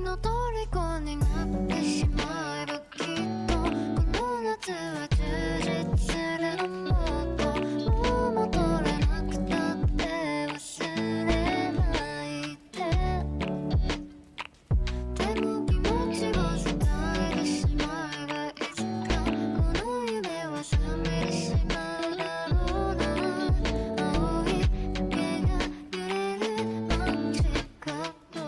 の虜になってしまえばきっとこの夏は充実するのもっともう戻れなくたって忘れないででも気持ちを伝えてしまえばいつかこの夢は覚めてしまうだろうな青い影が揺れるマジカット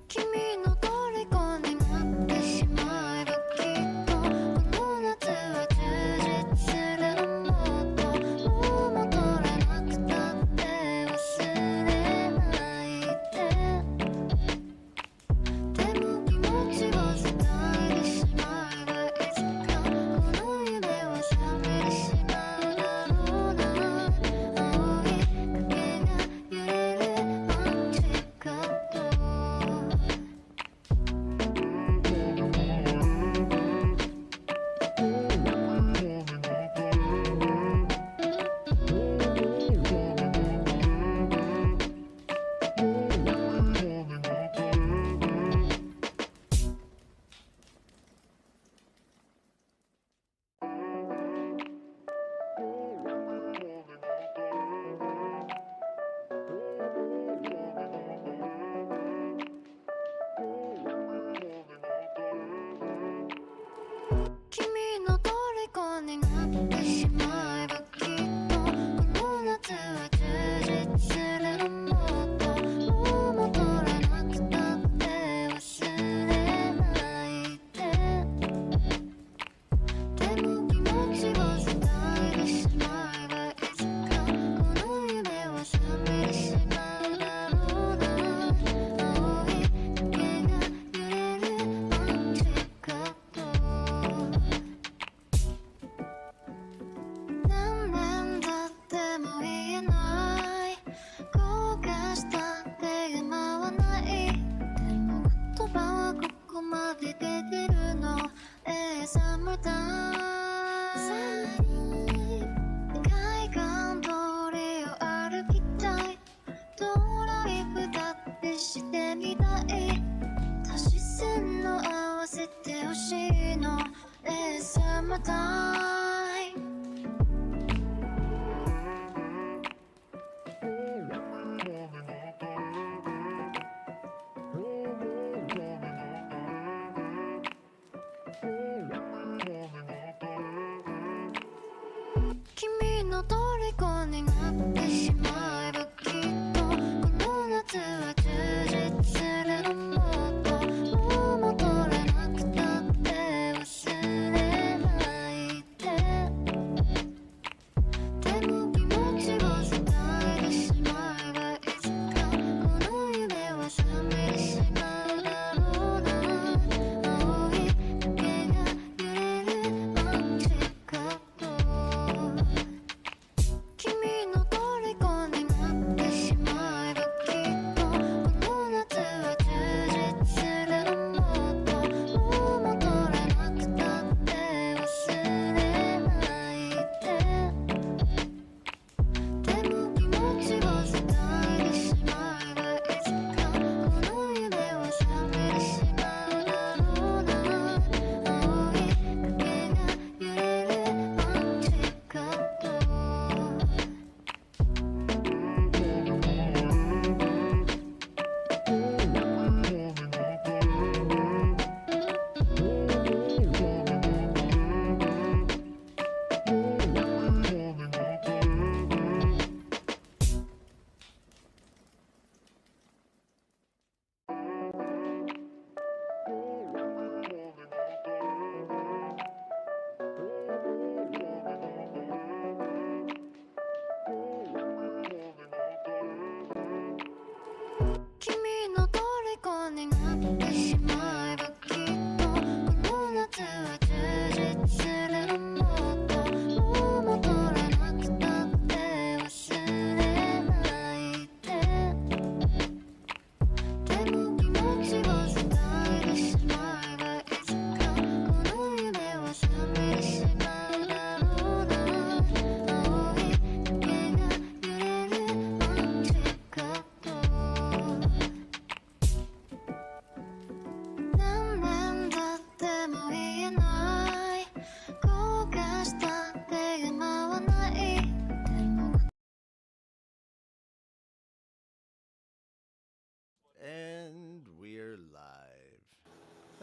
君の虜になってしまえばきっとこの夏は充実するのもっともう戻れなくたって忘れないででも気持ちを伝えてしまえばいつかこの夢は覚めてしまうだろうな青い影が揺れるマジカット君の虜になってしまえばきっとこの夏は充実するのもっともう戻れなくたって忘れないででも気持ちを伝えてしまえばいつかこの夢は覚めてしまうだろうな青い影が揺れるマジカット何年経っても言えない後悔したって今はないでも言葉はここまで出てるのSummertime 海岸通りを歩きたいドライブだってしてみたい足し線の合わせてほしいのSummertime君の虜になってしまえばきっとこの夏は充実するのもっともう戻れなくたって忘れないででも気持ちを伝えてしまえばいつかこの夢は覚めてしまうだろうな青い影が揺れるマジカット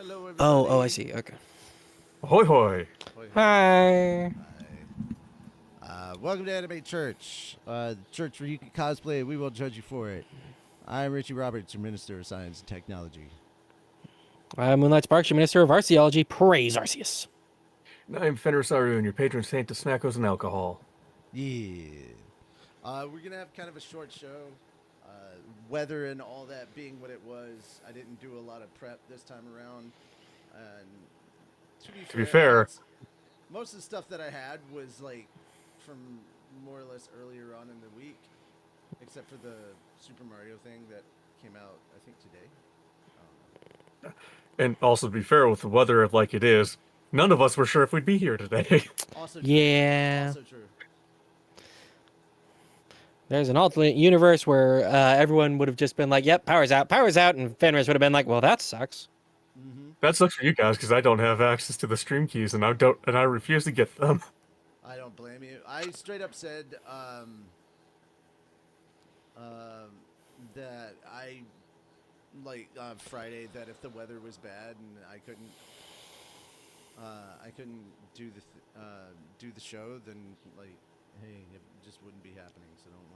Hello, everybody. Oh, I see. Okay. Ahoy hoy. Hoi, hoi. Hi. Welcome to Anime Church, the church where you can cosplay. We won't judge you for it. I'm Richie Roberts, your Minister of Science and Technology. Moonlight Sparks, your Minister of Arceology. Praise Arceus. I'm Fenrir Saru, and your patron saint of snackos and alcohol. Yeah. We're gonna have kind of a short show. Weather and all that being what it was, I didn't do a lot of prep this time around. And To be fair, most of the stuff that I had was like from more or less earlier on in the week, except for the Super Mario thing that came out, I think, today. and also to be fair with the weather like it is, none of us were sure if we'd be here today. Also true. Yeah. Also true. There's an alternate universe where everyone would have just been like, "Yep, power's out," and Fenris would have been like, "Well, that sucks." Mm-hmm. That sucks for you guys because I don't have access to the stream keys, and I refuse to get them. I don't blame you. I straight up said that I like on Friday that if the weather was bad and I couldn't do the show, then like, hey, it just wouldn't be happening. So don't worry.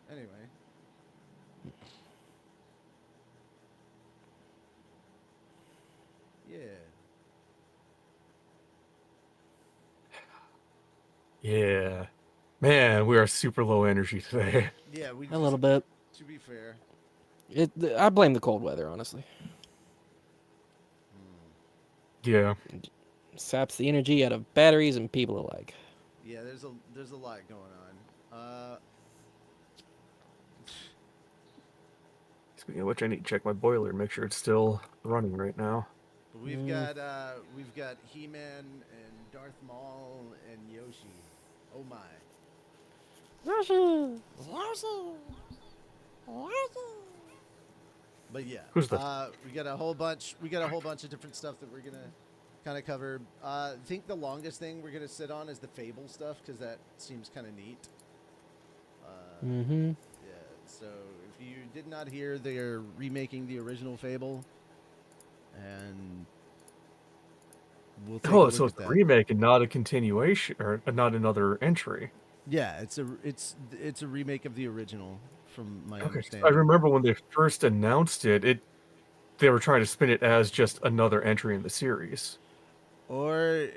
Anyway. Yeah. Yeah. Man, we are super low energy today. Yeah, we A little bit. To be fair. I blame the cold weather, honestly. Yeah. Saps the energy out of batteries and people alike. Yeah, there's a lot going on. Speaking of which, I need to check my boiler and make sure it's still running right now. But we've got He-Man and Darth Maul and Yoshi. Oh my. Yoshi. But yeah, Who's that? we got a whole bunch of different stuff that we're gonna kind of cover. I think the longest thing we're gonna sit on is the Fable stuff because that seems kind of neat. Mm-hmm. Yeah. So if you did not hear, they are remaking the original Fable, and we'll take a Oh, look so at it's a that. remake and not a continuation, or not another entry. Yeah, it's a remake of the original, from my Okay. understanding. I remember when they first announced it, they were trying to spin it as just another entry in the series. Or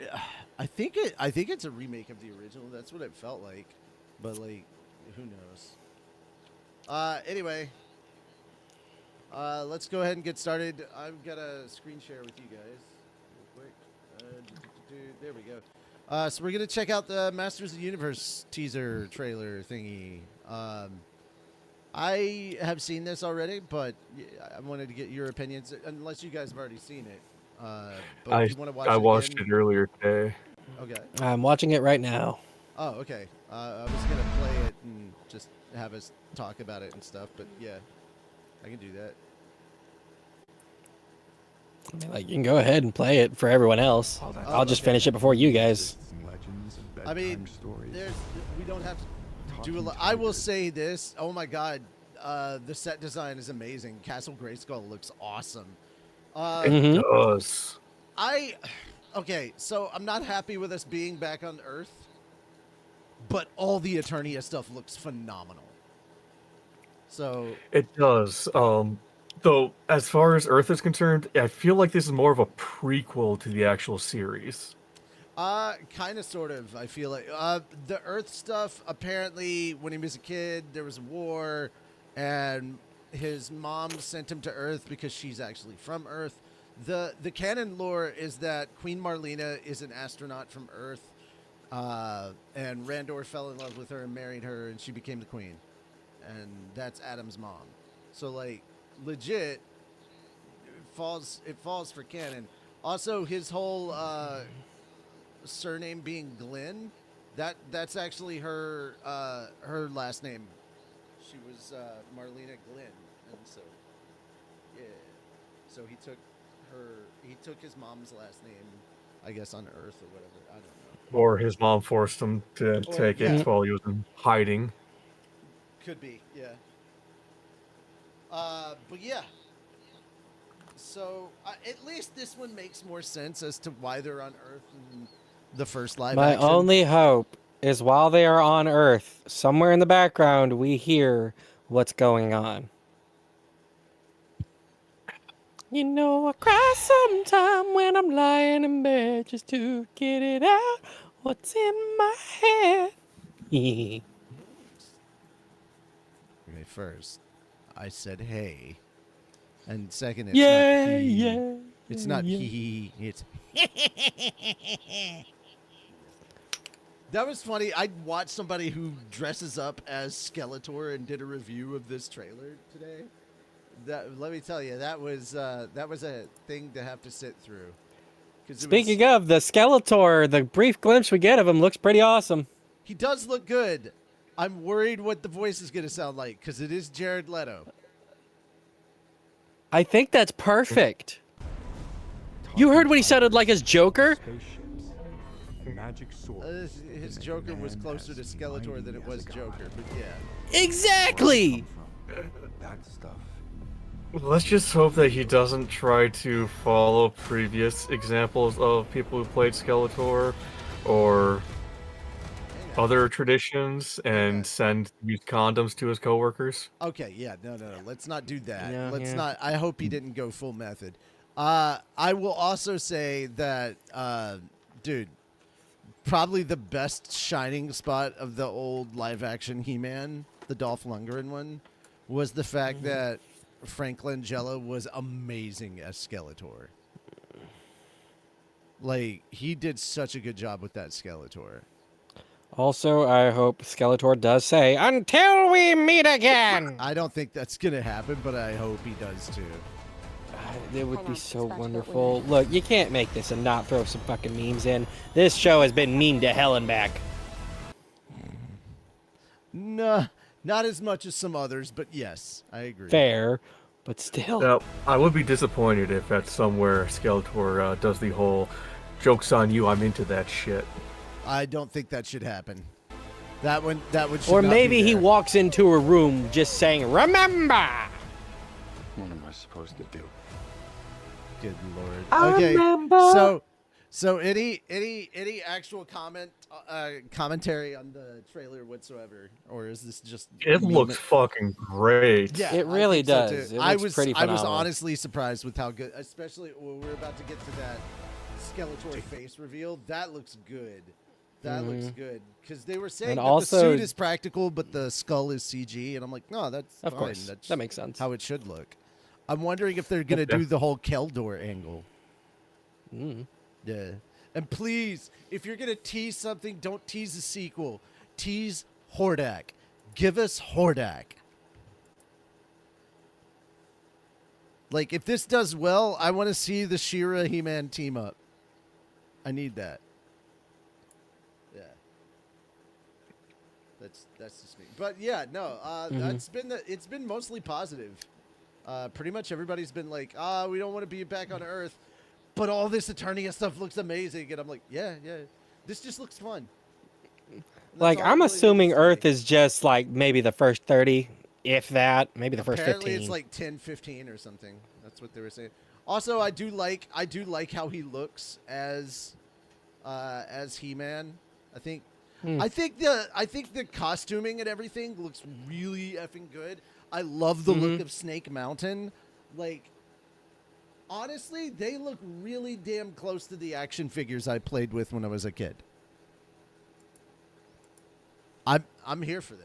I think it's a remake of the original. That's what it felt like. But like, who knows? Anyway, let's go ahead and get started. I've got a screen share with you guys real quick. There we go. So we're gonna check out the Masters of the Universe teaser trailer thingy. I have seen this already, but I wanted to get your opinions, unless you guys have already seen it. But do you want to watch I it watched again? it earlier today. Okay. I'm watching it right now. Oh, okay. I was gonna play it and just have us talk about it and stuff, but yeah, I can do that. I mean, like, you can go ahead and play it for everyone else. I'll just okay. finish it before you guys. I mean, we don't have to do a lot. I will say this. Oh my god, the set design is amazing. Castle Grayskull looks awesome. It does. Okay, so I'm not happy with us being back on Earth, but all the Eternia stuff looks phenomenal. So It does. Though, as far as Earth is concerned, I feel like this is more of a prequel to the actual series. kind of, sort of. I feel like the Earth stuff. Apparently, when he was a kid, there was a war, and his mom sent him to Earth because she's actually from Earth. The canon lore is that Queen Marlena is an astronaut from Earth, and Randor fell in love with her and married her, and she became the queen, and that's Adam's mom. So like, legit, it falls for canon. Also, his whole surname being Glenn, that's actually her last name. She was Marlena Glenn, and so yeah. So he took his mom's last name, I guess, on Earth or whatever. I don't know. Or his mom forced him to take yeah. it while he was in hiding. Could be, yeah. But yeah. So at least this one makes more sense as to why they're on Earth in the first live My action. only hope is while they are on Earth, somewhere in the background, we hear what's going on. You know, I cry sometime when I'm lying in bed just to get it out. What's in my head? Okay, first, I said hey, and second, it's Yeah, not he. yeah. It's not yeah. he. It's. That was funny. I watched somebody who dresses up as Skeletor and did a review of this trailer today. That, let me tell you, that was a thing to have to sit through. Speaking of the Skeletor, the brief glimpse we get of him looks pretty awesome. He does look good. I'm worried what the voice is going to sound like because it is Jared Leto. I think that's perfect. You heard what he sounded like as Joker? Magic sword. His Joker was closer to Skeletor than it was Joker, but yeah. Exactly! That stuff. Let's just hope that he doesn't try to follow previous examples of people who played Skeletor or other traditions and send used condoms to his coworkers. Okay, yeah, no. Let's not do that. No, Let's yeah. not. I hope he didn't go full method. I will also say that, dude, probably the best shining spot of the old live action He-Man, the Dolph Lundgren one, was the fact that Frank Langella was amazing as Skeletor. Like, he did such a good job with that Skeletor. Also, I hope Skeletor does say, "Until we meet again!" I don't think that's going to happen, but I hope he does too. It would be so wonderful. Look, you can't make this and not throw some fucking memes in. This show has been meme to hell and back. Nah, not as much as some others, but yes, I agree. Fair, but still. Now, I would be disappointed if at somewhere Skeletor does the whole "joke's on you, I'm into that shit." I don't think that should happen. That one should Or not maybe be he there. walks into a room just saying, "Remember!" What am I supposed to do? Good lord. I Okay, remember. so any actual commentary on the trailer whatsoever, or is this just It meme looks fucking great. Yeah, It I really think so, does. too. It I looks was pretty I was phenomenal. honestly surprised with how good, especially when we're about to get to that Skeletor face reveal. That looks good. That looks good because they were saying And that also- the suit is practical, but the skull is CG, and I'm like, no, that's Of fine. course. That's That makes sense. how it should look. I'm wondering if they're gonna do the whole Keldor angle. Yeah, and please, if you're gonna tease something, don't tease the sequel. Tease Hordak. Give us Hordak. Like, if this does well, I want to see the She-Ra He-Man team up. I need that. Yeah. That's just me. But yeah, no, it's been mostly positive. Pretty much everybody's been like, we don't want to be back on Earth, but all this Eternia stuff looks amazing, and I'm like, yeah, this just looks fun. That's Like, all I I'm really assuming need to say. Earth is just like maybe the first 30, if that, maybe the first Apparently 15. it's like 10, 15 or something. That's what they were saying. Also, I do like how he looks as He-Man. I think the costuming and everything looks really effing good. I love the look of Snake Mountain. Like, honestly, they look really damn close to the action figures I played with when I was a kid. I'm here for this.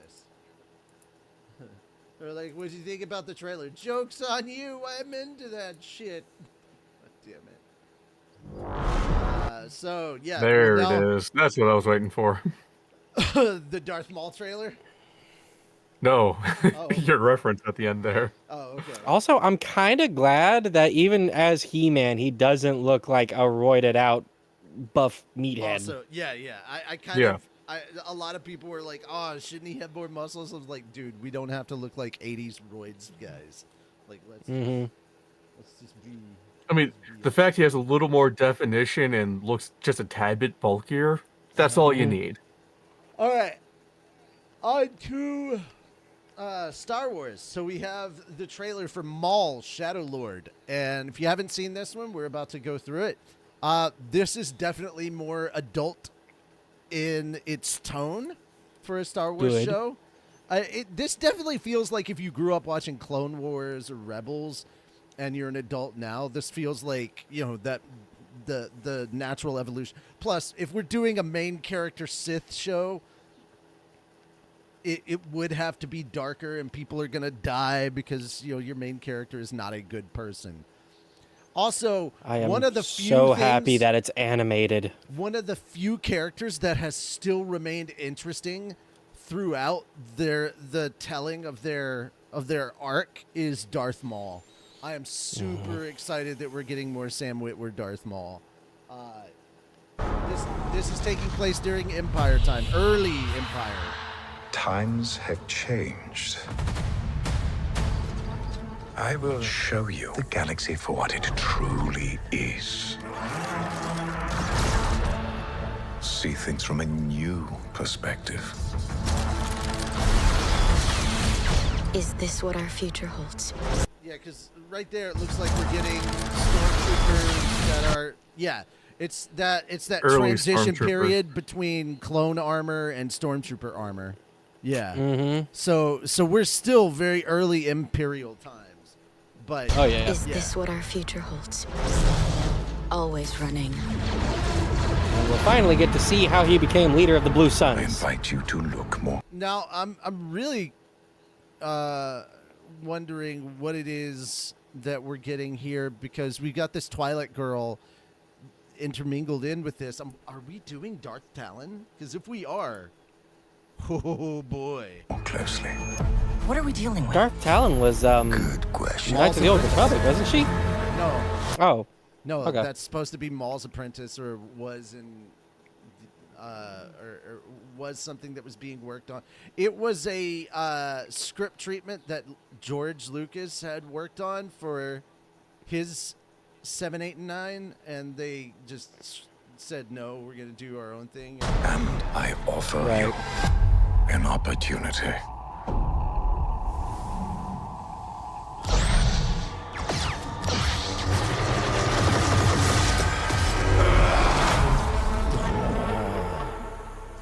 They're like, what do you think about the trailer? Joke's on you. I'm into that shit. God damn it. So, yeah. There now, it is. That's what I was waiting for. The Darth Maul trailer? No, Oh. your reference at the end there. Oh, okay. Also, I'm kind of glad that even as He-Man, he doesn't look like a roided out buff meathead. Also, yeah. I kind Yeah. of... a lot of people were like, oh, shouldn't he have more muscles? I was like, dude, we don't have to look like 80s roids guys. Like, let's just be... I mean, the fact he has a little more definition and looks just a tad bit bulkier, that's all you need. All right. On to Star Wars. So we have the trailer for Maul, Shadow Lord, and if you haven't seen this one, we're about to go through it. This is definitely more adult in its tone for a Star Wars Good. show. This definitely feels like if you grew up watching Clone Wars or Rebels, and you're an adult now. This feels like that the natural evolution. Plus, if we're doing a main character Sith show, it would have to be darker, and people are gonna die because your main character is not a good person. Also, I am one of the few so happy things- that it's animated. one of the few characters that has still remained interesting throughout the telling of their arc is Darth Maul. I am super excited that we're getting more Sam Witwer Darth Maul. This is taking place during Empire time, early Empire. Times have changed. I will show you the galaxy for what it truly is. See things from a new perspective. Is this what our future holds? Yeah, because right there it looks like we're getting stormtroopers that are it's that Early transition stormtrooper. period between clone armor and stormtrooper armor. Yeah. Mm-hmm. So we're still very early Imperial times, but Oh yeah. Is this what our future holds? Always running. And we'll finally get to see how he became leader of the Blue I Suns. invite you to look more. now I'm really wondering what it is that we're getting here, because we got this Twilight girl intermingled in with this. Are we doing Darth Talon? Because if we are, oh boy. More closely. What are we dealing with? Darth Talon was Good question. Knights of the Old Republic, wasn't she? No, Oh, no, Okay. that's supposed to be Maul's apprentice, or was in, or was something that was being worked on. It was a script treatment that George Lucas had worked on for his 7, 8, and 9, and they just said no, we're gonna do our own thing. And I offer Right. you an opportunity.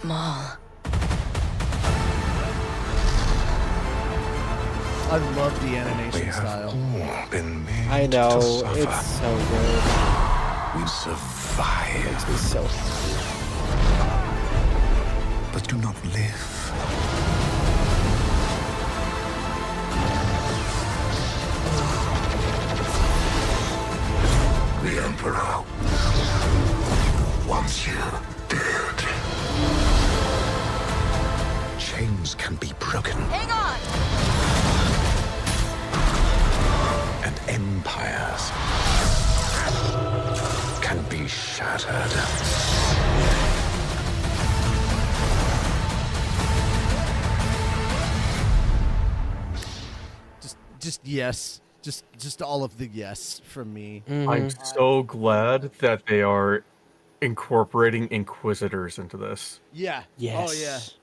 Maul. I love the We animation have style. all been made I to know. suffer. It's so good. We survive, It's so. but do not live. The Emperor wants you dead. Chains can be broken. Hang on! And empires can be shattered. Just yes. Just all of the yes from me. I'm so glad that they are incorporating Inquisitors into this. Yeah. Yes.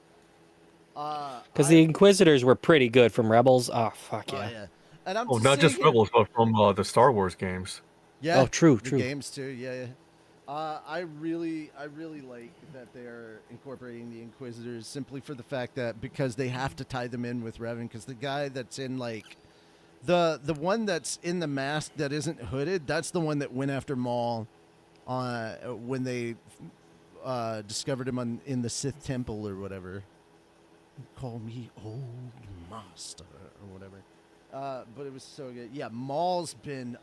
Oh yeah. Because the Inquisitors were pretty good from Rebels. Oh fuck yeah. Oh yeah. And I'm Oh, just not just sitting here- Rebels, but from the Star Wars games. Yeah. Oh, true, the true. games too. Yeah. I really like that they're incorporating the Inquisitors simply for the fact that because they have to tie them in with Revan, because the guy that's in like the one that's in the mask that isn't hooded, that's the one that went after Maul when they discovered him in the Sith Temple or whatever. Call me old master or whatever. But it was so good. Yeah, Maul's been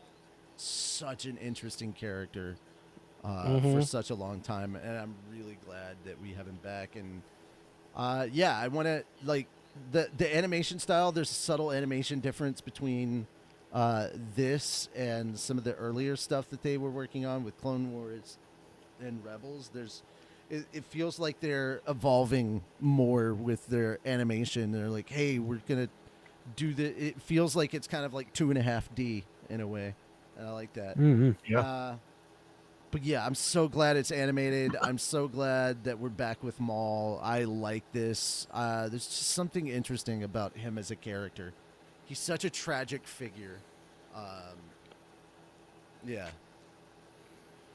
such an interesting character for such a long time, and I'm really glad that we have him back. And yeah, I want to like the animation style. There's a subtle animation difference between this and some of the earlier stuff that they were working on with Clone Wars and Rebels. It feels like they're evolving more with their animation. They're like, hey, we're gonna do the. It feels like it's kind of like 2.5D in a way, and I like that. Mm-hmm. Yeah. But yeah, I'm so glad it's animated. I'm so glad that we're back with Maul. I like this. There's just something interesting about him as a character. He's such a tragic figure. Yeah.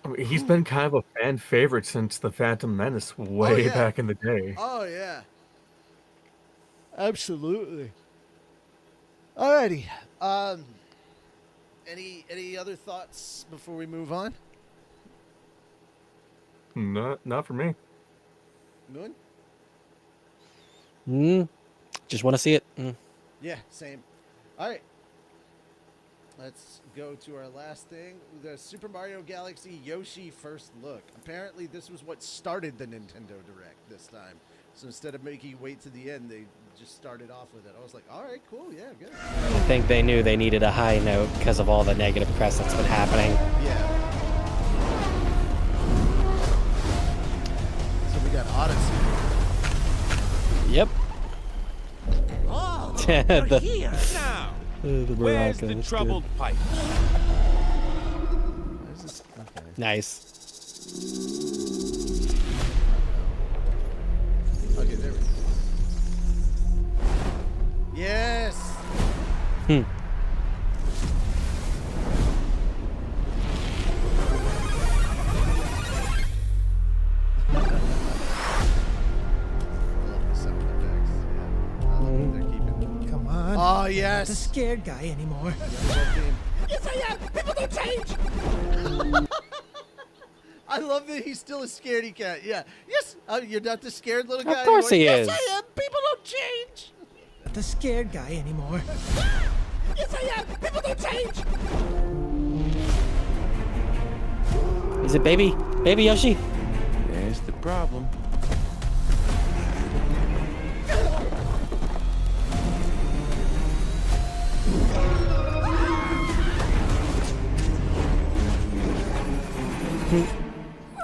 I mean, he's been kind of a fan favorite since the Phantom Menace way yeah. back in the day. Oh, yeah. Absolutely. Alrighty. Any other thoughts before we move on? Not for me. Good? Just want to see it. Yeah, same. All right. Let's go to our last thing. The Super Mario Galaxy Yoshi first look. Apparently, this was what started the Nintendo Direct this time. So instead of making you wait to the end, they just started off with it. I was like, all right, cool, yeah, good. I think they knew they needed a high note because of all the negative press that's been happening. Yeah. So we got Odyssey. Yep. Oh, The- you're here now. The Where's the Morocco's troubled pipe? Where's this? Okay. Nice. Okay, there we go. Yes! I love the sound effects. Yeah. I love that they're keeping. Come on. Oh, The yes! scared guy anymore. Yes, I am. People don't change. I love that he's still a scaredy cat. Yeah. Yes! You're not the scared little guy Of course anymore. he is. Yes, I am! People don't change! The scared guy anymore. Yes, I am. People don't change. Is it baby Yoshi? There's the problem.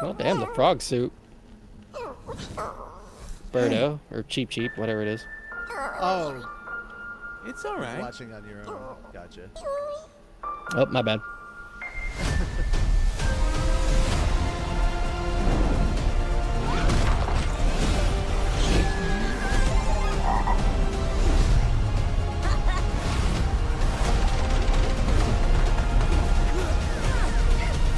Oh damn, the frog suit. Birdo or Cheep, whatever it is. Oh, It's all right. watching on your own. Gotcha. Oh, my bad.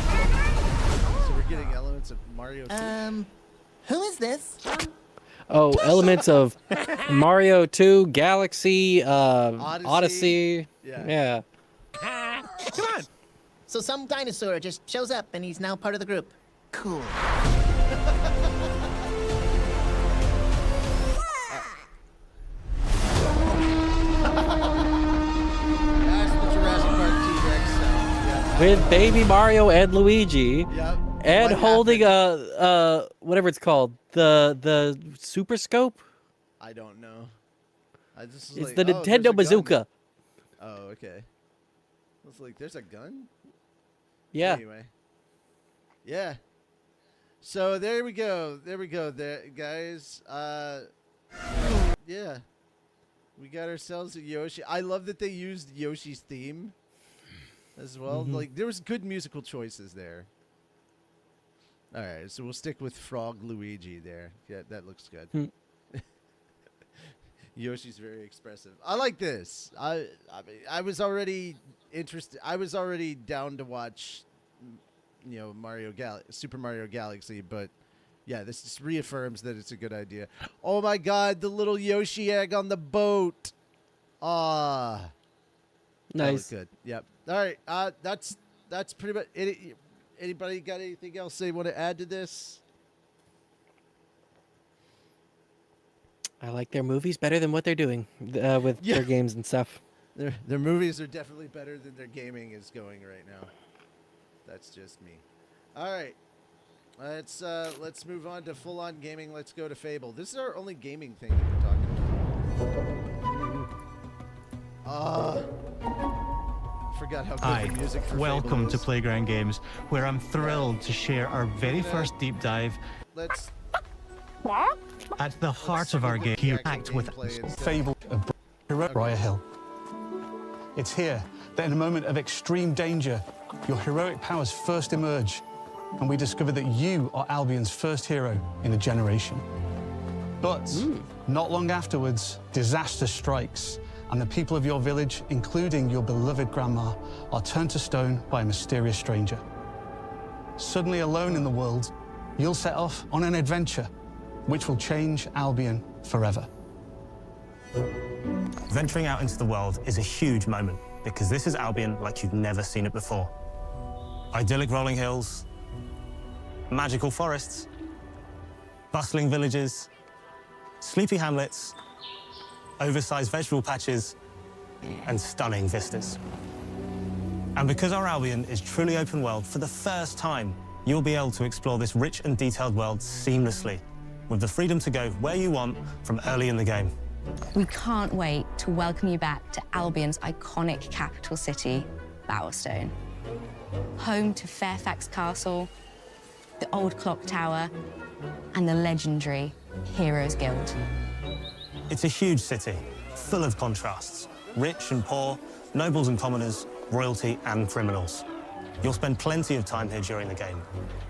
So we're getting elements of Mario 2. Who is this? Oh, elements of Mario 2, Galaxy, Odyssey. Yeah. Come on. So some dinosaur just shows up and he's now part of the group. Cool. That's the Jurassic Park T-Rex sound. Yeah. With baby Mario and Luigi. Yep. And What holding happened? a whatever it's called, the Super Scope. I don't know. I just was It's like, the oh, there's a Nintendo gun. bazooka. Oh, okay. I was like, there's a gun? Yeah. Anyway. Yeah. So there we go. There, guys. Yeah. We got ourselves a Yoshi. I love that they used Yoshi's theme as well. Like, there was good musical choices there. All right, so we'll stick with Frog Luigi there. Yeah, that looks good. Yoshi's very expressive. I like this. I mean, I was already interested. I was already down to watch, you know, Super Mario Galaxy, but yeah, this just reaffirms that it's a good idea. Oh my God, the little Yoshi egg on the boat. Ah, that was Nice. good. Yep. All right. That's pretty much it. Anybody got anything else they want to add to this? I like their movies better than what they're doing with Yeah. their games and stuff. Their movies are definitely better than their gaming is going right now. That's just me. All right. Let's move on to full-on gaming. Let's go to Fable. This is our only gaming thing that we're talking about. Forgot how good Hi, the music for welcome Fable to is. Playground Games, where I'm thrilled to share our very first deep dive Let's at the heart of our game, the here actual act with gameplay instead. Fable of Briar Hill. It's here that in a moment of extreme danger, your heroic powers first emerge and we discover that you are Albion's first hero in a generation. But not long afterwards, disaster strikes, and the people of your village, including your beloved grandma, are turned to stone by a mysterious stranger. Suddenly alone in the world, you'll set off on an adventure which will change Albion forever. Venturing out into the world is a huge moment because this is Albion like you've never seen it before. Idyllic rolling hills, magical forests, bustling villages, sleepy hamlets, oversized vegetable patches, and stunning vistas. And because our Albion is truly open world, for the first time, you'll be able to explore this rich and detailed world seamlessly, with the freedom to go where you want from early in the game. We can't wait to welcome you back to Albion's iconic capital city, Bowerstone. Home to Fairfax Castle, the old clock tower, and the legendary Heroes Guild. It's a huge city, full of contrasts. Rich and poor, nobles and commoners, royalty and criminals. You'll spend plenty of time here during the game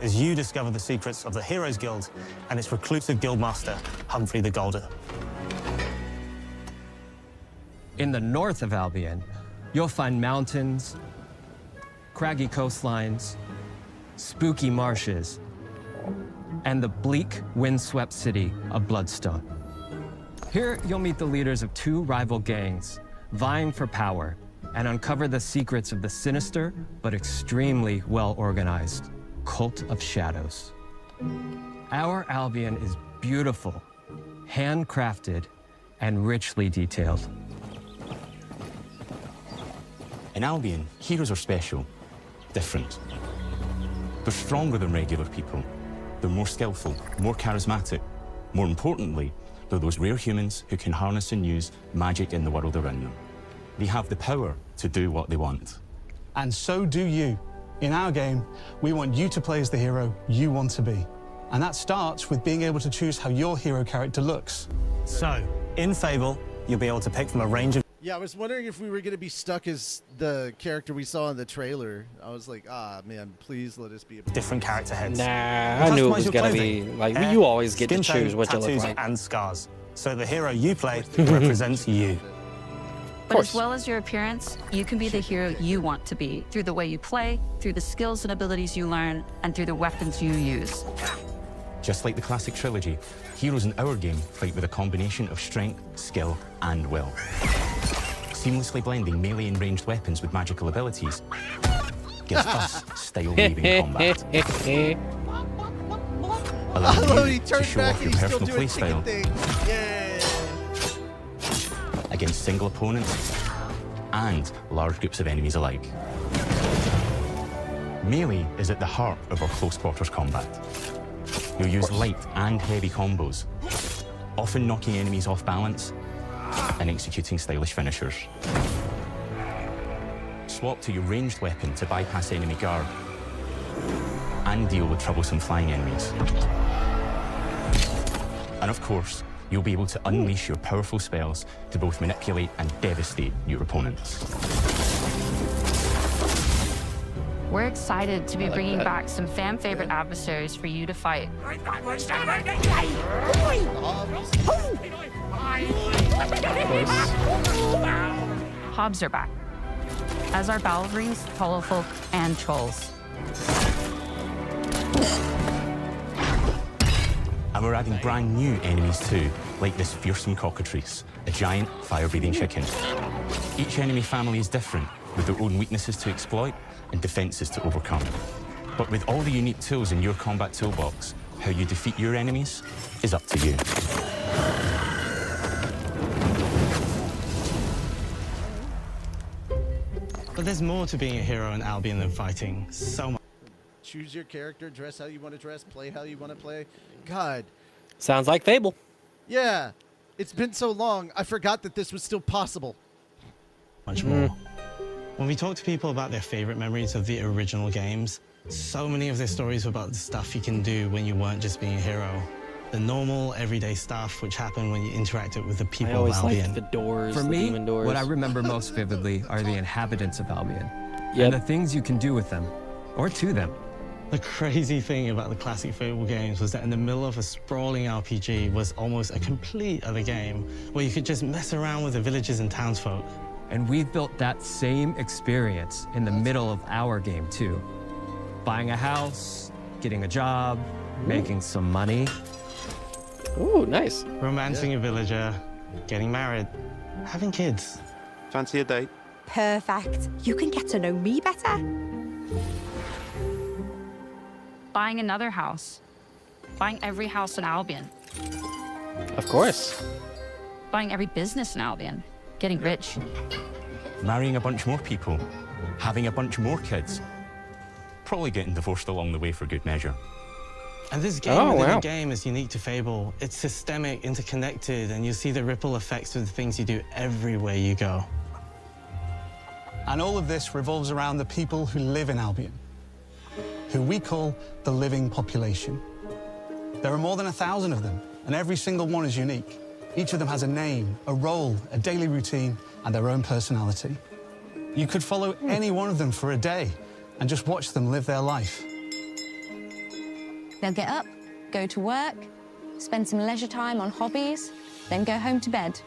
as you discover the secrets of the Heroes Guild and its reclusive guildmaster, Humphrey the Golden. In the north of Albion, you'll find mountains, craggy coastlines, spooky marshes, and the bleak, windswept city of Bloodstone. Here, you'll meet the leaders of two rival gangs, vying for power, and uncover the secrets of the sinister but extremely well-organized Cult of Shadows. Our Albion is beautiful, handcrafted, and richly detailed. In Albion, heroes are special, different. They're stronger than regular people. They're more skillful, more charismatic. More importantly, they're those rare humans who can harness and use magic in the world around them. They have the power to do what they want. And so do you. In our game, we want you to play as the hero you want to be. And that starts with being able to choose how your hero character looks. So, in Fable, you'll be able to pick from a range of... Yeah, I was wondering if we were going to be stuck as the character we saw in the trailer. I was like, ah, man, please let us be able to... different character heads. Nah, I knew it was going to be, like, you always get to choose what you look like. And scars. So the hero you play represents you. But as well as your appearance, you can be the hero you want to be through the way you play, through the skills and abilities you learn, and through the weapons you use. Just like the classic trilogy, heroes in our game fight with a combination of strength, skill, and will. Seamlessly blending melee and ranged weapons with magical abilities gives us style-weaving combat. Allowing you to show off your personal playstyle against single opponents and large groups of enemies alike. Melee is at the heart of our close quarters combat. You'll use light and heavy combos, often knocking enemies off balance and executing stylish finishers. Swap to your ranged weapon to bypass enemy guard and deal with troublesome flying enemies. And of course, you'll be able to unleash your powerful spells to both manipulate and devastate your opponents. We're excited to be bringing back some fan-favorite adversaries for you to fight. Hobbs are back, as are Balverines, Hollowfolk, and Trolls. And we're adding brand new enemies too, like this fearsome cockatrice, a giant fire-breathing chicken. Each enemy family is different, with their own weaknesses to exploit and defenses to overcome. But with all the unique tools in your combat toolbox, how you defeat your enemies is up to you. But there's more to being a hero in Albion than fighting. So much. Choose your character, dress how you want to dress, play how you want to play. God. Sounds like Fable. Yeah. It's been so long, I forgot that this was still possible. Much more. When we talk to people about their favorite memories of the original games, so many of their stories were about the stuff you can do when you weren't just being a hero. The normal, everyday stuff which happened when you interacted with the people of Albion. The doors, For the me, demon doors. what I remember most vividly are the inhabitants of Albion. Yep. And the things you can do with them, or to them. The crazy thing about the classic Fable games was that in the middle of a sprawling RPG was almost a complete other game where you could just mess around with the villagers and townsfolk. And we've built that same experience in the middle of our game, too. Buying a house, getting a job, making some money. Ooh, nice. Romancing a villager, getting married, having kids. Fancy a date? Perfect. You can get to know me better. Buying another house. Buying every house in Albion. Of course. Buying every business in Albion. Getting rich. Marrying a bunch more people. Having a bunch more kids. Probably getting divorced along the way for good measure. And this game within the game is unique to Fable. It's systemic, interconnected, and you see the ripple effects of the things you do everywhere you go. And all of this revolves around the people who live in Albion, who we call the living population. There are more than 1,000 of them, and every single one is unique. Each of them has a name, a role, a daily routine, and their own personality. You could follow any one of them for a day and just watch them live their life. They'll get up, go to work, spend some leisure time on hobbies, then go home to bed.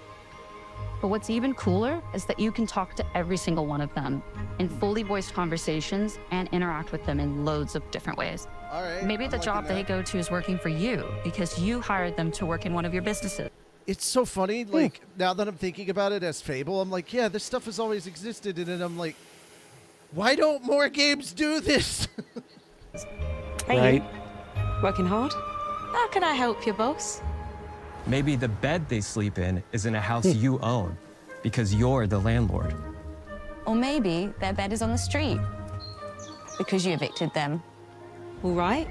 But what's even cooler is that you can talk to every single one of them in fully voiced conversations and interact with them in loads of different ways. All right. Maybe the job they go to is working for you because you hired them to work in one of your businesses. It's so funny, like, now that I'm thinking about it as Fable, I'm like, yeah, this stuff has always existed, and then I'm like, why don't more games do this? Right. Working hard? How can I help you, boss? Maybe the bed they sleep in is in a house you own because you're the landlord. Or maybe their bed is on the street because you evicted them. All right.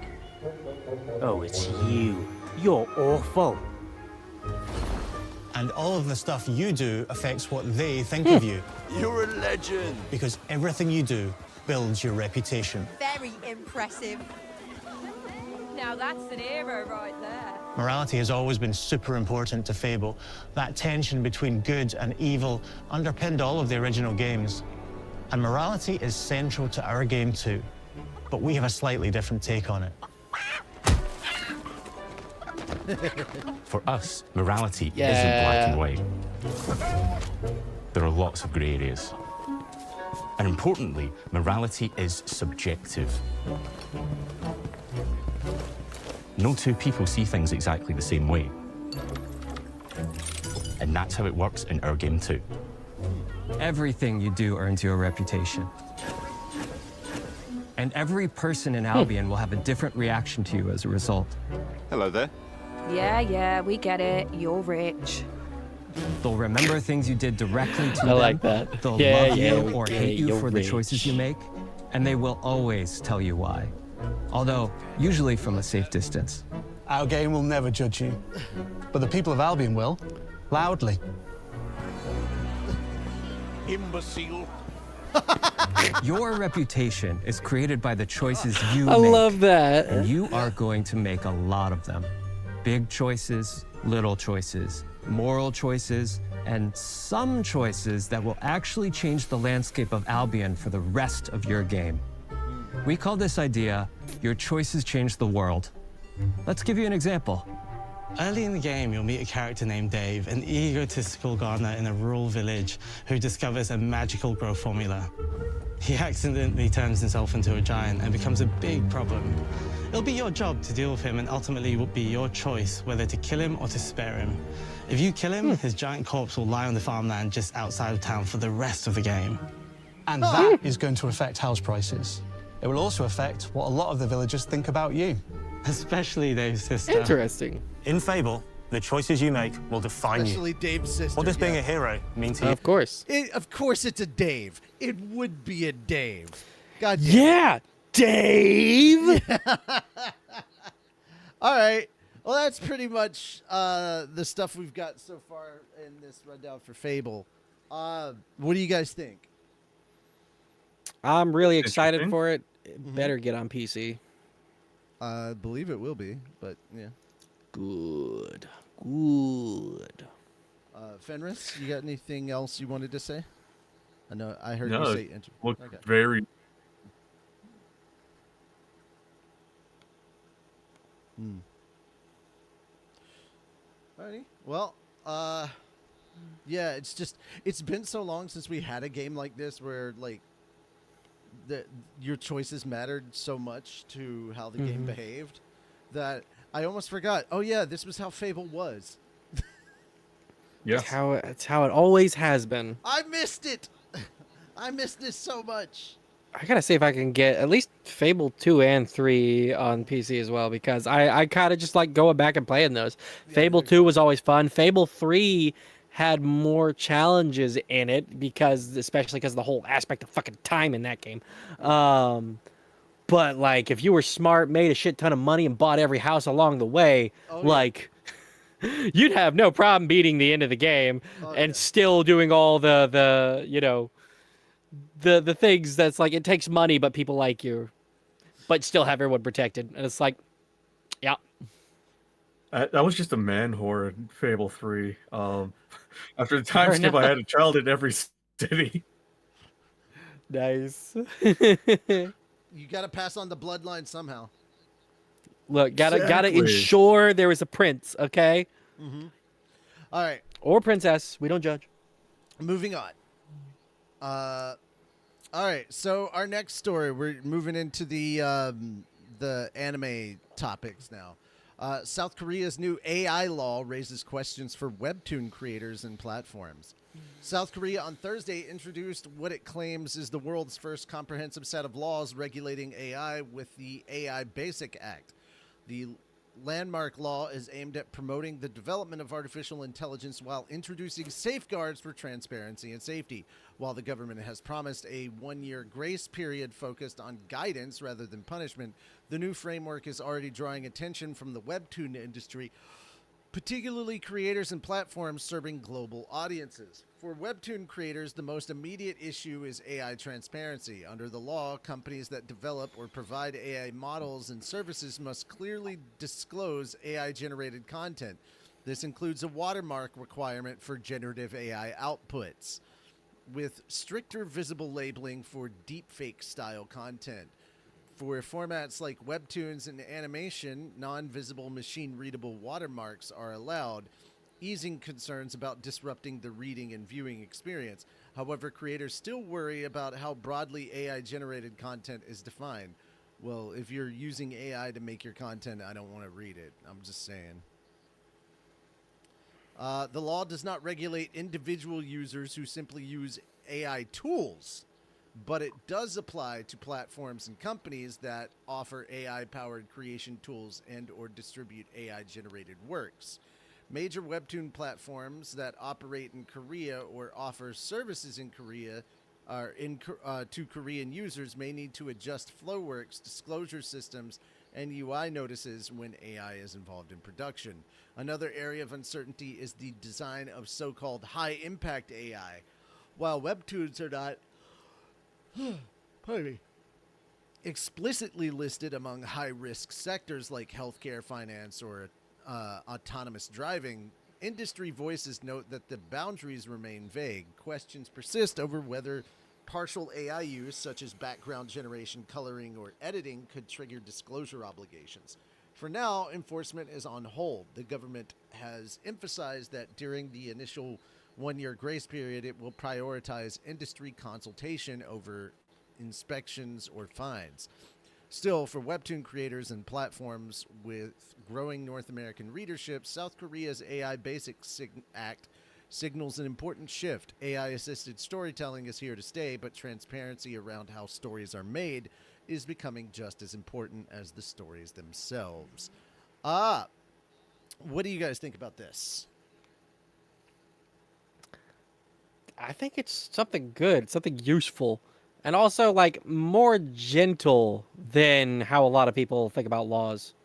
Oh, it's you. You're awful. And all of the stuff you do affects what they think of you. You're a legend. Because everything you do builds your reputation. Very impressive. Now that's an hero right there. Morality has always been super important to Fable. That tension between good and evil underpinned all of the original games. And morality is central to our game too. But we have a slightly different take on it. For us, morality isn't black and white. There are lots of grey areas. And importantly, morality is subjective. No two people see things exactly the same way. And that's how it works in our game too. Everything you do earns you a reputation. And every person in Albion will have a different reaction to you as a result. Hello there. Yeah, we get it. You're rich. They'll remember things you did directly to them. I like that. They'll Yeah, love yeah, you we or get hate it. you You're for the rich. choices you make. And they will always tell you why. Although, usually from a safe distance. Our game will never judge you, but the people of Albion will, loudly. Imbecile. Your reputation is created by the choices you I make. love that. And you are going to make a lot of them. Big choices, little choices, moral choices, and some choices that will actually change the landscape of Albion for the rest of your game. We call this idea, your choices change the world. Let's give you an example. Early in the game, you'll meet a character named Dave, an egotistical gardener in a rural village who discovers a magical growth formula. He accidentally turns himself into a giant and becomes a big problem. It'll be your job to deal with him, and ultimately it will be your choice whether to kill him or to spare him. If you kill him, his giant corpse will lie on the farmland just outside of town for the rest of the game. And that is going to affect house prices. It will also affect what a lot of the villagers think about you. Especially Dave's sister. Interesting. In Fable, the choices you make will define Especially Dave's sister. What does being yeah. a hero mean to you? Of course. Of course it's a Dave. It would be a Dave. God damn. Yeah, Dave. All right. Well, that's pretty much the stuff we've got so far in this rundown for Fable. What do you guys think? I'm really excited for it. It better get on PC. I believe it will be, but yeah. Good. Fenris, you got anything else you wanted to say? I know I heard No, you say it looked very. Alrighty. Well, yeah, it's been so long since we had a game like this where like your choices mattered so much to how the game behaved that I almost forgot. Oh yeah, this was how Fable was. Yes. It's how it always has been. I missed it. I missed this so much. I gotta see if I can get at least Fable 2 and 3 on PC as well, because I kind of just like going back and playing those. Yeah, Fable 2 was always fun. Fable 3 had more challenges in it, especially because of the whole aspect of fucking time in that game. But like, if you were smart, made a shit ton of money, and bought every house along the way, you'd have no problem beating the end of the game and still doing all the you know, the things that's like, it takes money, but people like you, but still have everyone protected. And it's like, yeah. That was just a man whore in Fable 3. After the time skip, I had a child in every city. Nice. You got to pass on the bloodline somehow. Look, gotta ensure there is a prince, okay? All right. Or princess. We don't judge. Moving on. All right. So our next story, we're moving into the anime topics now. South Korea's new AI law raises questions for webtoon creators and platforms. South Korea on Thursday introduced what it claims is the world's first comprehensive set of laws regulating AI with the AI Basic Act. The landmark law is aimed at promoting the development of artificial intelligence while introducing safeguards for transparency and safety. While the government has promised a one-year grace period focused on guidance rather than punishment, the new framework is already drawing attention from the webtoon industry, particularly creators and platforms serving global audiences. For webtoon creators, the most immediate issue is AI transparency. Under the law, companies that develop or provide AI models and services must clearly disclose AI-generated content. This includes a watermark requirement for generative AI outputs, with stricter visible labeling for deepfake-style content. For formats like webtoons and animation, non-visible machine-readable watermarks are allowed, easing concerns about disrupting the reading and viewing experience. However, creators still worry about how broadly AI-generated content is defined. Well, if you're using AI to make your content, I don't want to read it. I'm just saying. The law does not regulate individual users who simply use AI tools, but it does apply to platforms and companies that offer AI-powered creation tools and or distribute AI-generated works. Major webtoon platforms that operate in Korea or offer services in Korea to Korean users may need to adjust Flowworks, disclosure systems, and UI notices when AI is involved in production. Another area of uncertainty is the design of so-called high-impact AI. While webtoons are not explicitly listed among high-risk sectors like healthcare, finance, or autonomous driving, industry voices note that the boundaries remain vague. Questions persist over whether partial AI use, such as background generation, coloring, or editing, could trigger disclosure obligations. For now, enforcement is on hold. The government has emphasized that during the initial one-year grace period, it will prioritize industry consultation over inspections or fines. Still, for webtoon creators and platforms with growing North American readership, South Korea's AI Basic Act signals an important shift. AI-assisted storytelling is here to stay, but transparency around how stories are made is becoming just as important as the stories themselves. What do you guys think about this? I think it's something good, something useful, and also like more gentle than how a lot of people think about laws.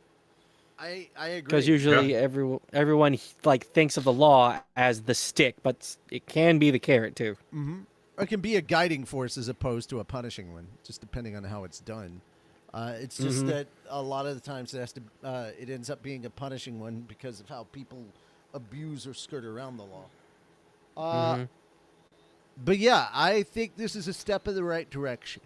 I agree. Because usually everyone like thinks of the law as the stick, but it can be the carrot too. Mm-hmm. It can be a guiding force as opposed to a punishing one, just depending on how it's done. It's just that a lot of the times it ends up being a punishing one because of how people abuse or skirt around the law. But yeah, I think this is a step in the right direction.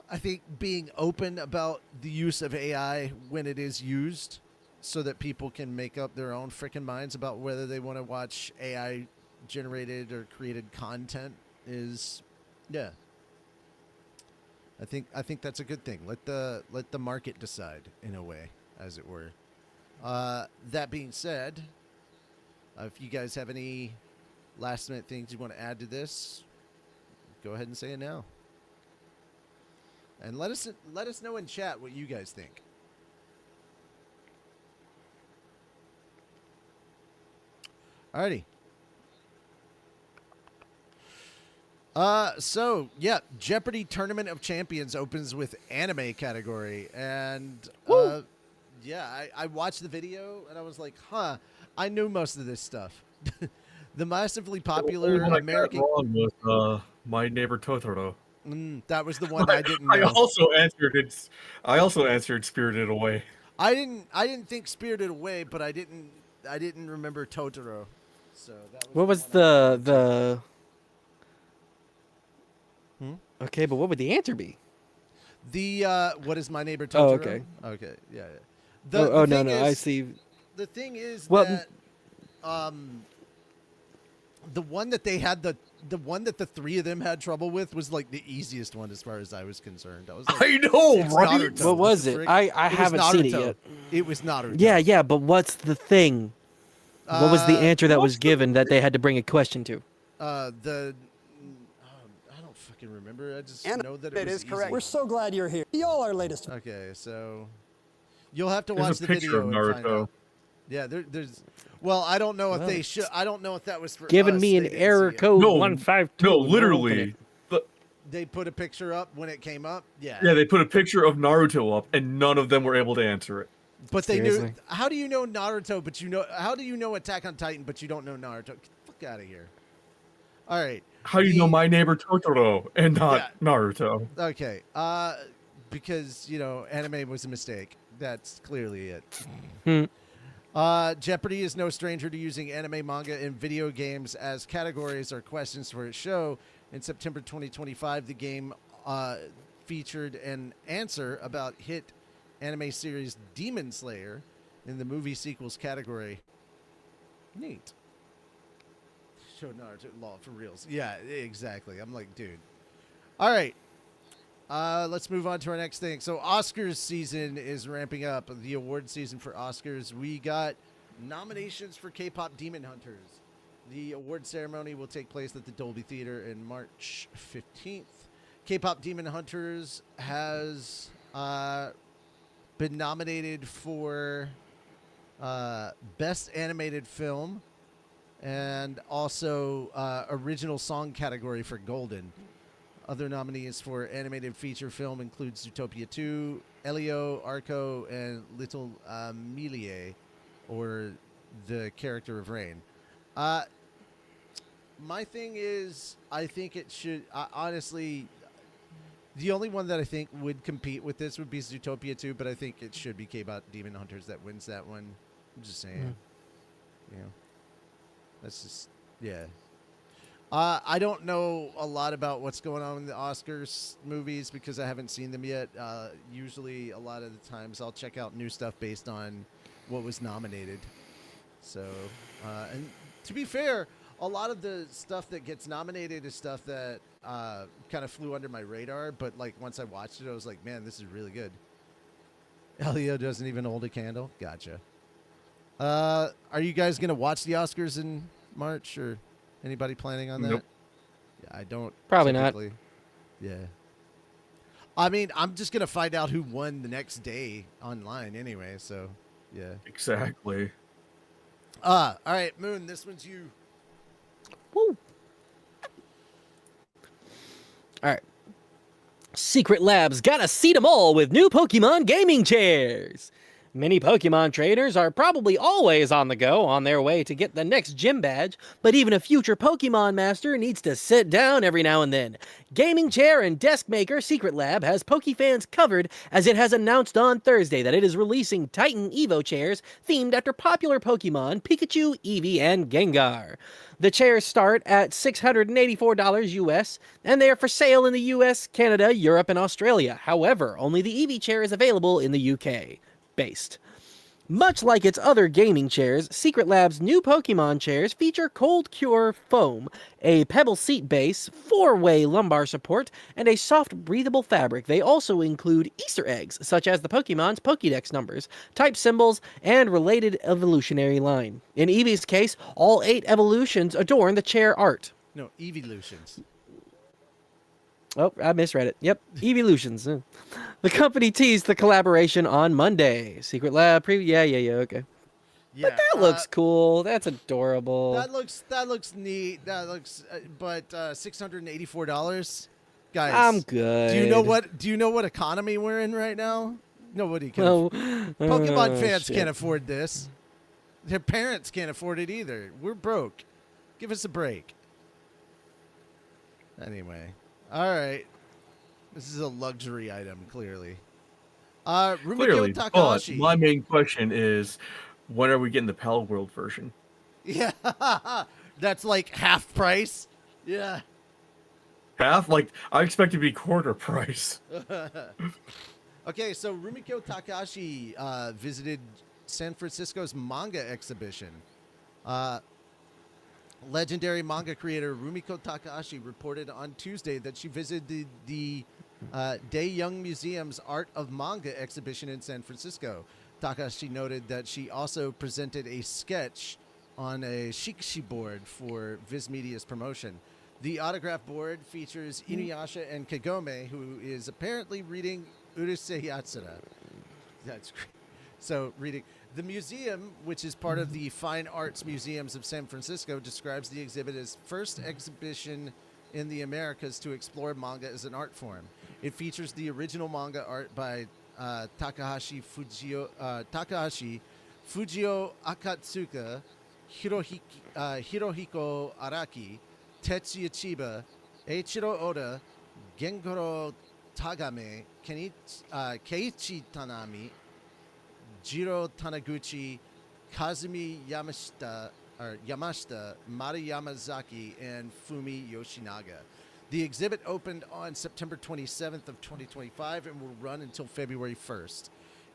I think being open about the use of AI when it is used so that people can make up their own freaking minds about whether they want to watch AI generated or created content is, yeah. I think that's a good thing. Let the market decide, in a way, as it were. That being said, if you guys have any last minute things you want to add to this, go ahead and say it now. And let us know in chat what you guys think. Alrighty. So yeah, Jeopardy Tournament of Champions opens with anime category, and yeah, I watched the video and I was like, huh, I knew most of this stuff. The massively popular American was My Neighbor Totoro. That was the one I didn't know. I also answered Spirited Away. I didn't think Spirited Away, but I didn't remember Totoro. So that was what was the Okay, but what would the answer be? The what is My Neighbor Totoro? Oh, okay. Okay, yeah. No, I see. The thing is Well, that the one that they had the one that the three of them had trouble with was like the easiest one as far as I was concerned. I was like, I know, it's right? Naruto. What was it? I haven't seen it yet. It was Naruto. Yeah, but what's the thing? What was the answer that was given that they had to bring a question to? I don't fucking remember. I just know that it was is correct. easy. We're so glad you're here. Y'all are latest. Okay, so you'll have to There's watch a the picture video of and find Naruto. out. Yeah, there's. Well, I don't know if they should. I don't know if that was for Giving us. me an They didn't error see it. code No, 152. no, when we're opening literally. it. They put a picture up when it came up. Yeah. Yeah, they put a picture of Naruto up, and none of them were able to answer it. But they Seriously? knew. How do you know Naruto? But you know. How do you know Attack on Titan? But you don't know Naruto. Get the fuck out of here. All right. How do you know My Neighbor Totoro and not Naruto? Okay. Because anime was a mistake. That's clearly it. Jeopardy is no stranger to using anime, manga, and video games as categories or questions for its show. In September 2025, the game featured an answer about hit anime series Demon Slayer in the movie sequels category. Neat. Show Naruto law for reals. Yeah, exactly. I'm like, dude. All right. Let's move on to our next thing. So Oscars season is ramping up. The award season for Oscars. We got nominations for K-pop Demon Hunters. The award ceremony will take place at the Dolby Theater in March 15th. K-pop Demon Hunters has been nominated for Best Animated Film and also Original Song category for Golden. Other nominees for animated feature film include Zootopia 2, Elio, Arco, and Little Melie, or the character of Rain. My thing is, I think it should, honestly, the only one that I think would compete with this would be Zootopia 2, but I think it should be K-pop Demon Hunters that wins that one. I'm just saying. That's just, yeah. I don't know a lot about what's going on in the Oscars movies because I haven't seen them yet. Usually, a lot of the times, I'll check out new stuff based on what was nominated. So, and to be fair, a lot of the stuff that gets nominated is stuff that kind of flew under my radar. But like once I watched it, I was like, man, this is really good. Elio doesn't even hold a candle. Gotcha. Are you guys gonna watch the Oscars in March or? Anybody planning on that? Nope. Yeah, I don't. Probably not. Yeah. I mean, I'm just going to find out who won the next day online anyway, so yeah. Exactly. All right, Moon, this one's you. Woo. All right. Secret Labs gotta seat 'em all with new Pokemon gaming chairs. Many Pokemon trainers are probably always on the go on their way to get the next gym badge, but even a future Pokemon master needs to sit down every now and then. Gaming chair and desk maker Secret Lab has Pokefans covered as it has announced on Thursday that it is releasing Titan Evo chairs themed after popular Pokemon Pikachu, Eevee, and Gengar. The chairs start at $684 US, and they are for sale in the US, Canada, Europe, and Australia. However, only the Eevee chair is available in the UK. Based. Much like its other gaming chairs, Secret Lab's new Pokemon chairs feature Cold Cure foam, a pebble seat base, 4-way lumbar support, and a soft, breathable fabric. They also include Easter eggs, such as the Pokemon's Pokédex numbers, type symbols, and related evolutionary line. In Eevee's case, all 8 evolutions adorn the chair art. No, evolutions. Oh, I misread it. Yep, Evolutions. The company teased the collaboration on Monday. Secret Lab preview. Yeah, okay. Yeah, But that looks cool. That's adorable. That looks neat. That looks, but $684, guys. I'm good. Do you know what economy we're in right now? Nobody can. Pokemon fans can't afford this. Their parents can't afford it either. We're broke. Give us a break. Anyway, all right. This is a luxury item, clearly. Rumiko Clearly, Takahashi. but my main question is, when are we getting the Pal World version? Yeah, that's like half price. Yeah. Half? Like, I expect it to be quarter price. Okay, so Rumiko Takahashi visited San Francisco's manga exhibition. Legendary manga creator Rumiko Takahashi reported on Tuesday that she visited the Day Young Museum's Art of Manga exhibition in San Francisco. Takahashi noted that she also presented a sketch on a shikishi board for Viz Media's promotion. The autograph board features Inuyasha and Kagome, who is apparently reading Urusei Yatsura. That's great. So, reading. The museum, which is part of the Fine Arts Museums of San Francisco, describes the exhibit as first exhibition in the Americas to explore manga as an art form. It features the original manga art by Takahashi Fujio Akatsuka, Hirohiko Araki, Tetsuya Chiba, Eiichiro Oda, Gengoro Tagame, Keiichi Tanami, Jiro Taniguchi, Kazumi Yamashita, Mari Yamazaki, and Fumi Yoshinaga. The exhibit opened on September 27th of 2025 and will run until February 1st.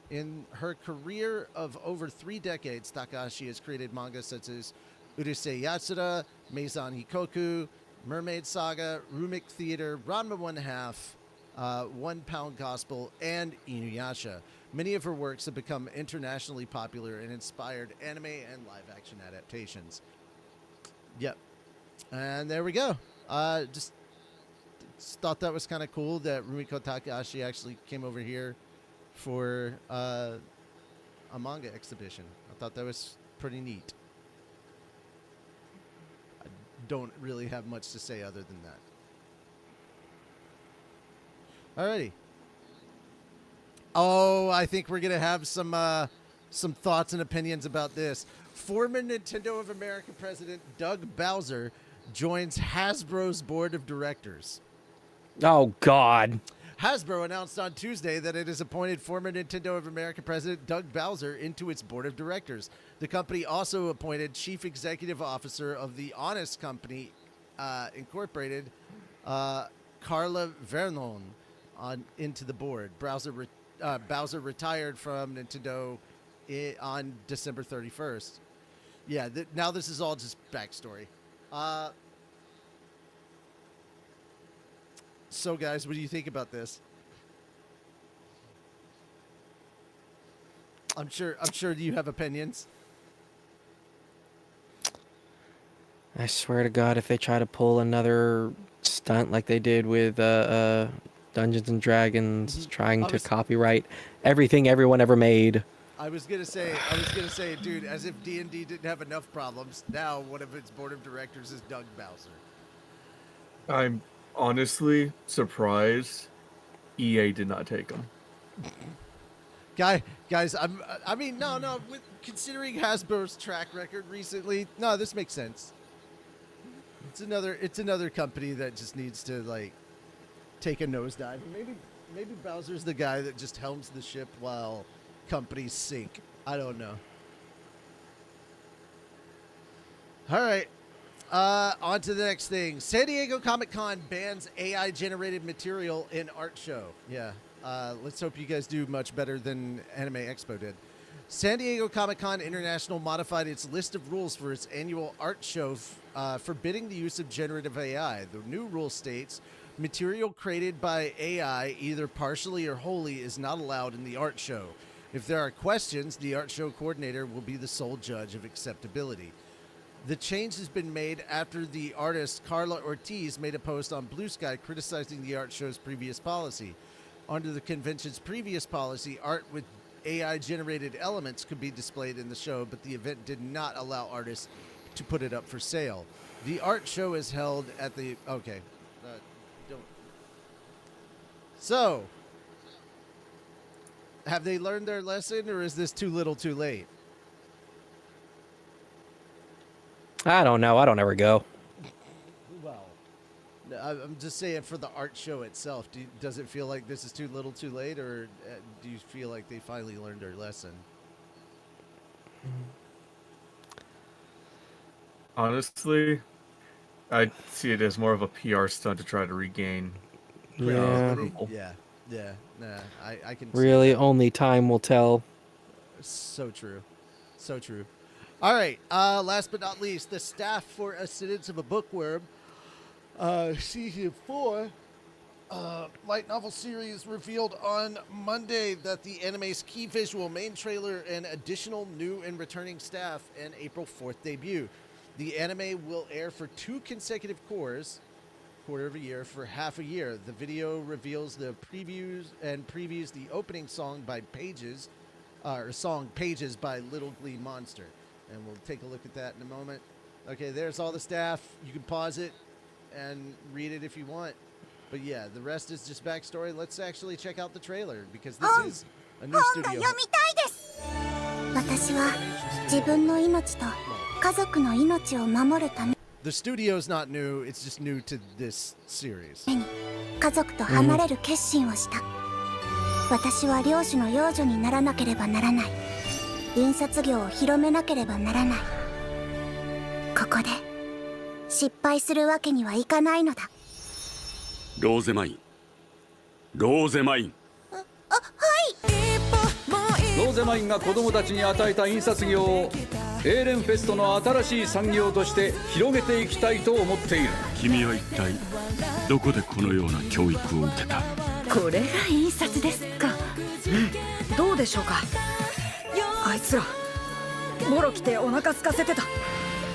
In her career of over 3 decades, Takahashi has created manga such as Urusei Yatsura, Maison Hikoku, Mermaid Saga, Rumik Theater, Ranma 1/2, 1 Pound Gospel, and Inuyasha. Many of her works have become internationally popular and inspired anime and live-action adaptations. Yep. And there we go. Just thought that was kind of cool that Rumiko Takahashi actually came over here for a manga exhibition. I thought that was pretty neat. I don't really have much to say other than that. Alrighty. Oh, I think we're going to have some thoughts and opinions about this. Former Nintendo of America president Doug Bowser joins Hasbro's board of directors. Oh, God. Hasbro announced on Tuesday that it has appointed former Nintendo of America president Doug Bowser into its board of directors. The company also appointed chief executive officer of the Honest Company Incorporated, Carla Vernon, into the board. Bowser retired from Nintendo on December 31st. Yeah, now this is all just backstory. So, guys, what do you think about this? I'm sure you have opinions. I swear to God, if they try to pull another stunt like they did with Dungeons and Dragons, trying to copyright everything everyone ever made. I was gonna say, dude, as if D&D didn't have enough problems. Now one of its board of directors is Doug Bowser. I'm honestly surprised EA did not take him. Guys, considering Hasbro's track record recently, no, this makes sense. It's another company that just needs to take a nosedive. Maybe Bowser's the guy that just helms the ship while companies sink. I don't know. All right. On to the next thing. San Diego Comic-Con bans AI-generated material in art show. Yeah. Let's hope you guys do much better than Anime Expo did. San Diego Comic-Con International modified its list of rules for its annual art show, forbidding the use of generative AI. The new rule states, material created by AI, either partially or wholly, is not allowed in the art show. If there are questions, the art show coordinator will be the sole judge of acceptability. The change has been made after the artist Carla Ortiz made a post on Blue Sky criticizing the art show's previous policy. Under the convention's previous policy, art with AI-generated elements could be displayed in the show, but the event did not allow artists to put it up for sale. The art show is held at the... Okay. Don't... So, have they learned their lesson, or is this too little too late? I don't know. I don't ever go. Well, I'm just saying for the art show itself, does it feel like this is too little too late, or do you feel like they finally learned their lesson? Honestly, I see it as more of a PR stunt to try to regain. Yeah. Yeah. Nah, I can Really, only time will tell. So true. So true. All right. Last but not least, the staff for A Sentence of a Bookworm. Season 4 light novel series revealed on Monday that the anime's key visual, main trailer, and additional new and returning staff and April 4th debut. The anime will air for 2 consecutive quarter of a year for half a year. The video reveals the previews and previews the opening song by Pages, song Pages by Little Glee Monster. And we'll take a look at that in a moment. Okay, there's all the staff. You can pause it and read it if you want. But yeah, the rest is just backstory. Let's actually check out the trailer because this is a new studio. 私は自分の命と家族の命を守るため The studio's not new, it's just new to this series. 家族と離れる決心をした。私は漁師の養女にならなければならない。印刷業を広めなければならない。ここで失敗するわけにはいかないのだ。ローゼマイン。ローゼマイン。はい。ローゼマインが子供たちに与えた印刷業をエーレンフェストの新しい産業として広げていきたいと思っている。君は一体どこでこのような教育を受けた？これが印刷ですか。どうでしょうか。あいつらボロ来てお腹空かせてた。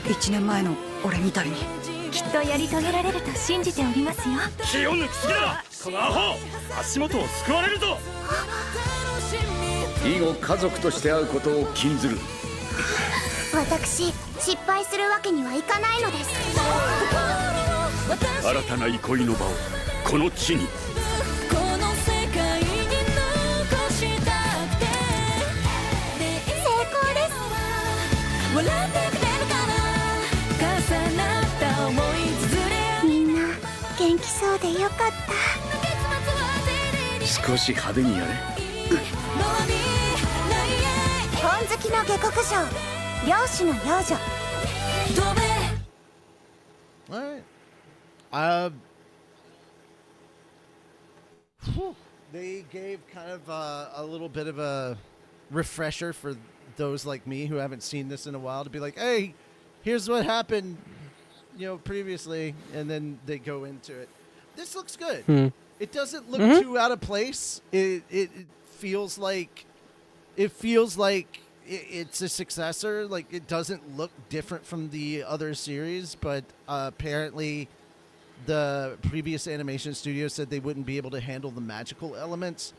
1年前の俺みたいに。きっとやり遂げられると信じておりますよ。気を抜きすぎだ！このアホ！足元を救われるぞ！以後家族として会うことを禁ずる。私失敗するわけにはいかないのです。新たな憩いの場をこの地に。この世界に残したくて成功です。笑ってくれるかな。重なった思い綴れ。みんな元気そうでよかった。少し派手にやれ。本好きの下克上。漁師の養女。Alright. They gave kind of a little bit of a refresher for those like me who haven't seen this in a while to be like, hey, here's what happened, previously, and then they go into it. This looks good. It doesn't look too out of place. It feels like it's a successor. Like, it doesn't look different from the other series, but apparently the previous animation studio said they wouldn't be able to handle the magical elements.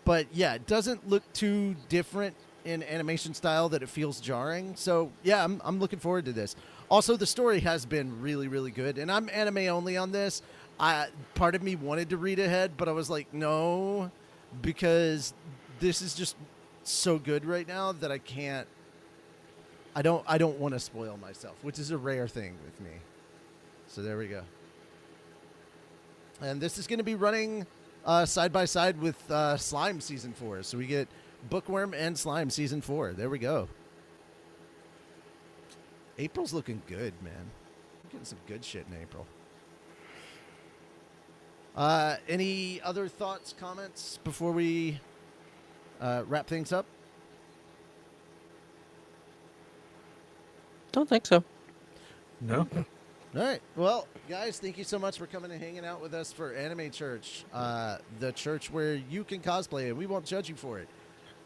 But yeah, it doesn't look too different in animation style that it feels jarring. So yeah, I'm looking forward to this. Also, the story has been really, really good, and I'm anime only on this. Part of me wanted to read ahead, but I was like, no, because this is just so good right now that I can't. I don't want to spoil myself, which is a rare thing with me. So there we go. And this is going to be running side by side with Slime Season 4. So we get Bookworm and Slime Season 4. There we go. April's looking good, man. We're getting some good shit in April. Any other thoughts, comments before we wrap things up? Don't think so. No. All right. Well, guys, thank you so much for coming and hanging out with us for Anime Church, the church where you can cosplay and we won't judge you for it.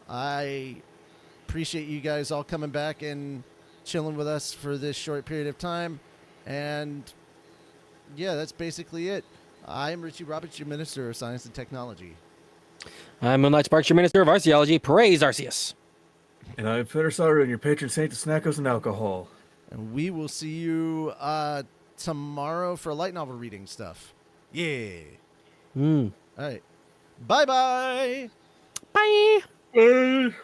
I appreciate you guys all coming back and chilling with us for this short period of time. And yeah, that's basically it. I'm Richie Roberts, your Minister of Science and Technology. I'm Moonlight Sparks, your Minister of Arceology. Praise Arceus. And I'm Feder Saru, your patron saint of snackos and alcohol. And we will see you tomorrow for light novel reading stuff. Yeah. All right. Bye-bye. Bye. Bye.